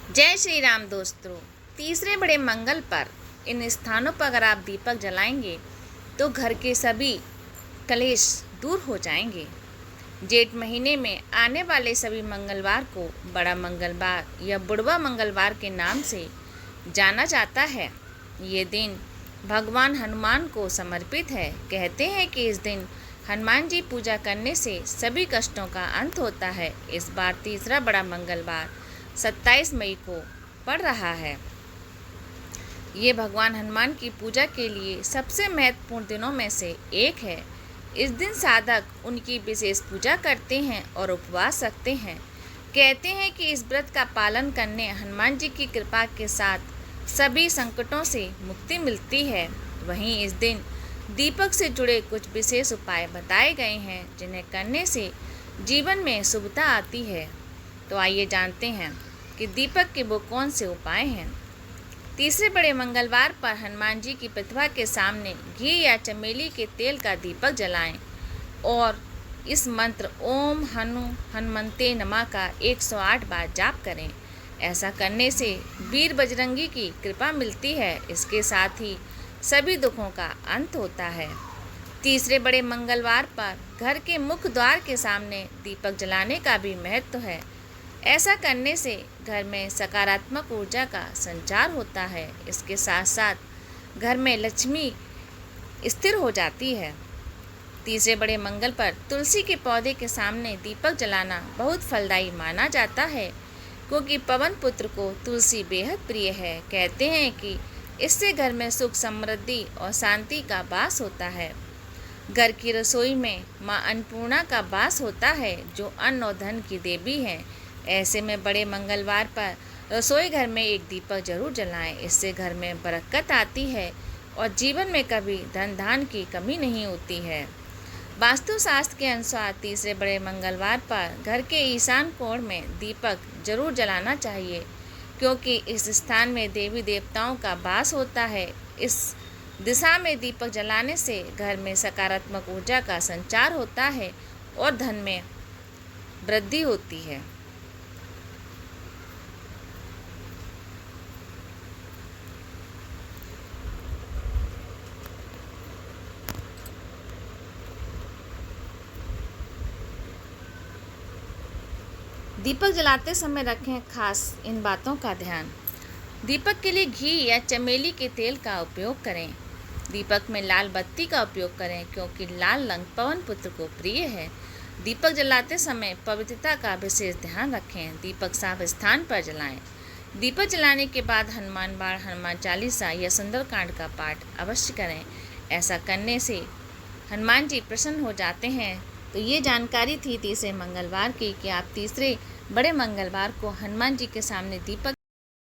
जय श्री राम दोस्तों। तीसरे बड़े मंगल पर इन स्थानों पर अगर आप दीपक जलाएंगे तो घर के सभी कलेश दूर हो जाएंगे। जेठ महीने में आने वाले सभी मंगलवार को बड़ा मंगलवार या बुढ़वा मंगलवार के नाम से जाना जाता है। ये दिन भगवान हनुमान को समर्पित है। कहते हैं कि इस दिन हनुमान जी पूजा करने से सभी कष्टों का अंत होता है। इस बार तीसरा बड़ा मंगलवार 27 मई को पड़ रहा है। ये भगवान हनुमान की पूजा के लिए सबसे महत्वपूर्ण दिनों में से एक है। इस दिन साधक उनकी विशेष पूजा करते हैं और उपवास रखते हैं। कहते हैं कि इस व्रत का पालन करने हनुमान जी की कृपा के साथ सभी संकटों से मुक्ति मिलती है। वहीं इस दिन दीपक से जुड़े कुछ विशेष उपाय बताए गए हैं जिन्हें करने से जीवन में शुभता आती है। तो आइए जानते हैं कि दीपक के वो कौन से उपाय हैं। तीसरे बड़े मंगलवार पर हनुमान जी की प्रतिमा के सामने घी या चमेली के तेल का दीपक जलाएं और इस मंत्र ओम हनुमते नमः का 108 बार जाप करें। ऐसा करने से वीर बजरंगी की कृपा मिलती है। इसके साथ ही सभी दुखों का अंत होता है। तीसरे बड़े मंगलवार पर घर के मुख्य द्वार के सामने दीपक जलाने का भी महत्व है। ऐसा करने से घर में सकारात्मक ऊर्जा का संचार होता है। इसके साथ साथ घर में लक्ष्मी स्थिर हो जाती है। तीसरे बड़े मंगल पर तुलसी के पौधे के सामने दीपक जलाना बहुत फलदायी माना जाता है, क्योंकि पवन पुत्र को तुलसी बेहद प्रिय है। कहते हैं कि इससे घर में सुख समृद्धि और शांति का वास होता है। घर की रसोई में माँ अन्नपूर्णा का वास होता है, जो अन्न और धन की देवी है। ऐसे में बड़े मंगलवार पर रसोई घर में एक दीपक जरूर जलाएं। इससे घर में बरकत आती है और जीवन में कभी धन धान की कमी नहीं होती है। वास्तुशास्त्र के अनुसार तीसरे बड़े मंगलवार पर घर के ईशान कोण में दीपक जरूर जलाना चाहिए, क्योंकि इस स्थान में देवी देवताओं का वास होता है। इस दिशा में दीपक जलाने से घर में सकारात्मक ऊर्जा का संचार होता है और धन में वृद्धि होती है। दीपक जलाते समय रखें खास इन बातों का ध्यान। दीपक के लिए घी या चमेली के तेल का उपयोग करें। दीपक में लाल बत्ती का उपयोग करें, क्योंकि लाल रंग पवन पुत्र को प्रिय है। दीपक जलाते समय पवित्रता का विशेष ध्यान रखें। दीपक साफ स्थान पर जलाएं। दीपक जलाने के बाद हनुमान बाण, हनुमान चालीसा या सुंदरकांड का पाठ अवश्य करें। ऐसा करने से हनुमान जी प्रसन्न हो जाते हैं। तो ये जानकारी थी तीसरे मंगलवार की कि आप तीसरे बड़े मंगलवार को हनुमान जी के सामने दीपक